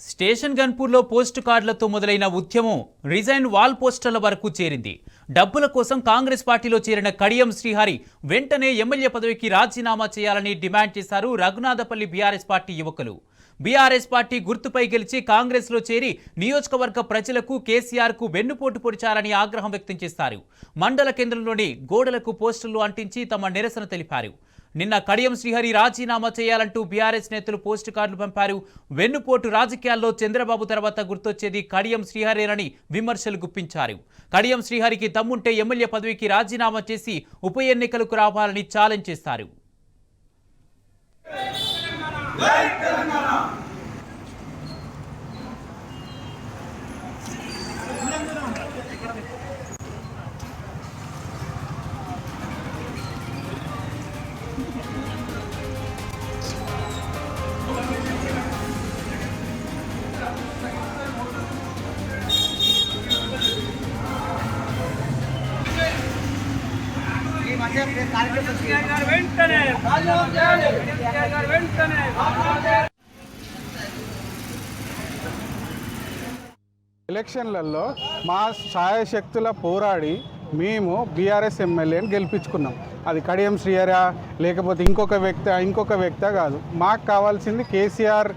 Station గన్పూర్లో post కార్డులతో మొదలైన ఉద్యమం రిజైన్ వాల్ పోస్టర్ల వరకు చేరింది. డబ్బుల కోసం కాంగ్రెస్ పార్టీలో చేరిన కడియం శ్రీహరి వెంటనే ఎమ్మెల్యే పదవికి రాజీనామా చేయాలని డిమాండ్ చేశారు రఘునాథపల్లి బీఆర్ఎస్ పార్టీ యువకులు. బీఆర్ఎస్ పార్టీ గుర్తుపై గెలిచి కాంగ్రెస్లో చేరి నియోజకవర్గ ప్రజలకు కేసీఆర్కు వెన్నుపోటు పొడిచారని ఆగ్రహం వ్యక్తం చేశారు. మండల కేంద్రంలోని గోడలకు పోస్టర్లు అంటించి తమ నిరసన తెలిపారు. నిన్న కడియం శ్రీహరి రాజీనామా చేయాలంటూ బీఆర్ఎస్ నేతలు పోస్టు కార్డులు పంపారు. వెన్నుపోటు రాజకీయాల్లో చంద్రబాబు తర్వాత గుర్తొచ్చేది కడియం శ్రీహరేనని విమర్శలు గుప్పించారు. కడియం శ్రీహరికి దమ్ముంటే ఎమ్మెల్యే పదవికి రాజీనామా చేసి ఉప ఎన్నికలకు రావాలని ఛాలెంజ్ చేశారు. ఎలక్షన్లలో మా శాయశక్తుల పోరాడి మేము బీఆర్ఎస్ ఎమ్మెల్యేని గెలిపించుకున్నాం. అది కడియం శ్రీహరా లేకపోతే ఇంకొక వ్యక్తి కాదు. మాకు కావాల్సింది కేసీఆర్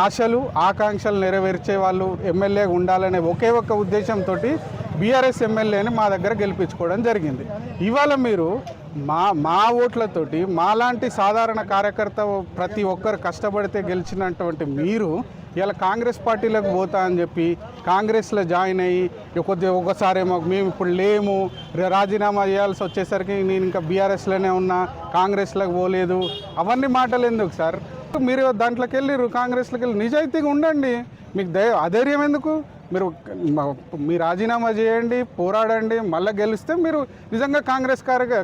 ఆశలు ఆకాంక్షలు నెరవేర్చే వాళ్ళు ఎమ్మెల్యేగా ఉండాలనే ఒకే ఒక్క ఉద్దేశంతో బీఆర్ఎస్ ఎమ్మెల్యేని మా దగ్గర గెలిపించుకోవడం జరిగింది. ఇవాళ మీరు మా ఓట్లతోటి మాలాంటి సాధారణ కార్యకర్త ప్రతి ఒక్కరు కష్టపడితే గెలిచినటువంటి మీరు ఇలా కాంగ్రెస్ పార్టీలోకి పోతా అని చెప్పి కాంగ్రెస్లో జాయిన్ అయ్యి ఒకసారేమో మేము ఇప్పుడు లేము, రాజీనామా చేయాల్సి వచ్చేసరికి నేను ఇంకా బీఆర్ఎస్లోనే ఉన్నా, కాంగ్రెస్లోకి పోలేదు, అవన్నీ మాటలు ఎందుకు సార్? మీరు దాంట్లోకి వెళ్ళిరు, కాంగ్రెస్లోకి వెళ్ళి నిజాయితీగా ఉండండి. మీకు అధైర్యం ఎందుకు? మీ రాజీనామా చేయండి, పోరాడండి, మళ్ళీ గెలిస్తే మీరు నిజంగా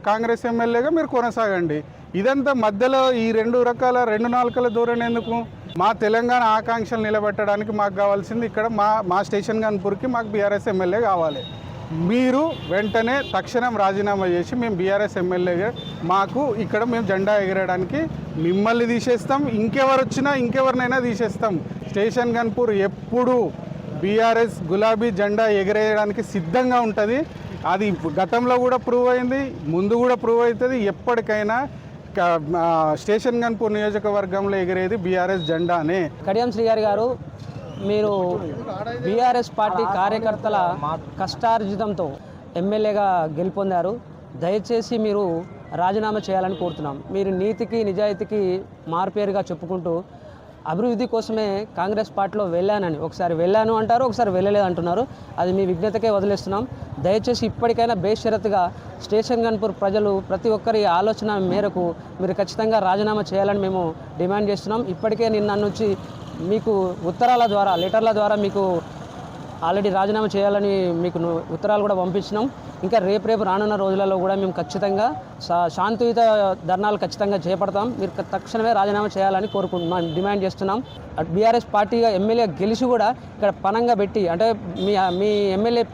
కాంగ్రెస్ ఎమ్మెల్యేగా మీరు కొనసాగండి. ఇదంతా మధ్యలో ఈ రెండు నాలుకల ధోరణి ఎందుకు? మా తెలంగాణ ఆకాంక్షలు నిలబెట్టడానికి మాకు కావాల్సింది ఇక్కడ మా స్టేషన్ గన్పూర్కి మాకు బీఆర్ఎస్ ఎమ్మెల్యే కావాలి. మీరు వెంటనే తక్షణం రాజీనామా చేసి మేము బీఆర్ఎస్ ఎమ్మెల్యేగా మాకు ఇక్కడ మేము జెండా ఎగరడానికి మిమ్మల్ని తీసేస్తాం, ఇంకెవరినైనా తీసేస్తాం. స్టేషన్ గన్పూర్ ఎప్పుడు బీఆర్ఎస్ గులాబీ జెండా ఎగరేయడానికి సిద్ధంగా ఉంటుంది. అది గతంలో కూడా ప్రూవ్ అయింది, ముందు కూడా ప్రూవ్ అవుతుంది. ఎప్పటికైనా స్టేషన్ గన్పూర్ నియోజకవర్గంలో ఎగిరేది బీఆర్ఎస్ జెండానే. కడియం శ్రీహరి గారు, మీరు బీఆర్ఎస్ పార్టీ కార్యకర్తల కష్టార్జితంతో ఎమ్మెల్యేగా గెలుపొందారు. దయచేసి మీరు రాజీనామా చేయాలని కోరుతున్నాం. మీరు నీతికి నిజాయితీకి మారుపేరుగా చెప్పుకుంటూ అభివృద్ధి కోసమే కాంగ్రెస్ పార్టీలో ఒకసారి వెళ్ళాను అంటారు, ఒకసారి వెళ్ళలేదు అంటున్నారు. అది మీ విజ్ఞతకే వదిలేస్తున్నాం. దయచేసి ఇప్పటికైనా బేషరతుగా స్టేషన్ గన్పూర్ ప్రజలు ప్రతి ఒక్కరి ఆలోచన మేరకు మీరు ఖచ్చితంగా రాజీనామా చేయాలని మేము డిమాండ్ చేస్తున్నాం. ఇప్పటికే నిన్న నుంచి మీకు లెటర్ల ద్వారా మీకు ఆల్రెడీ రాజీనామా చేయాలని మీకు ఉత్తరాలు కూడా పంపించినాం. ఇంకా రేపు రానున్న రోజులలో కూడా మేము ఖచ్చితంగా శాంతియుత ధర్నాలు ఖచ్చితంగా చేపడతాం. మీరు తక్షణమే రాజీనామా చేయాలని డిమాండ్ చేస్తున్నాం. బీఆర్ఎస్ పార్టీగా ఎమ్మెల్యే గెలిచి కూడా ఇక్కడ పనంగా పెట్టి, అంటే మీ ఎమ్మెల్యే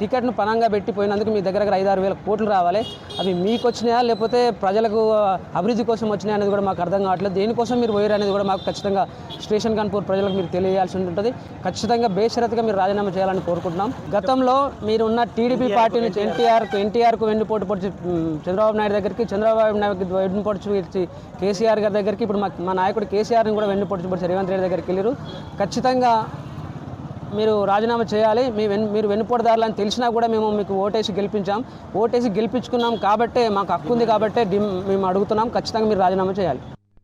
టికెట్ను పనంగా పెట్టి పోయినందుకు మీ దగ్గర 5-6 వేల కోట్లు రావాలి. అవి మీకు వచ్చినాయా లేకపోతే ప్రజలకు అభివృద్ధి కోసం వచ్చినాయా అనేది కూడా మాకు అర్థం కావట్లేదు. దేనికోసం మీరు పోయారు అనేది కూడా మాకు ఖచ్చితంగా స్టేషన్ గన్పూర్ ప్రజలకు మీరు తెలియజేయాల్సి ఉంటుంది. ఖచ్చితంగా బేషరతుగా మీరు రాజీనామా చేయాలని కోరుకుంటున్నాం. గతంలో మీరున్న టీడీపీ పార్టీ నుంచి ఎన్టీఆర్కు వెన్నుపోటు పొడిచి చంద్రబాబు నాయుడు దగ్గరికి, చంద్రబాబు నాయుడు వెన్నుపోటు కేసీఆర్ గారి దగ్గరికి, ఇప్పుడు మా నాయకుడు కేసీఆర్ని కూడా వెన్నుపోటు పొడిచి రేవంత్ రెడ్డి దగ్గరికి వెళ్ళారు. ఖచ్చితంగా మీరు రాజీనామా చేయాలి. మీరు వెన్నుపోటుదారులని తెలిసినా కూడా మేము మీకు ఓటేసి గెలిపించుకున్నాం కాబట్టే, మాకు హక్కు ఉంది కాబట్టే మేము అడుగుతున్నాం. ఖచ్చితంగా మీరు రాజీనామా చేయాలి.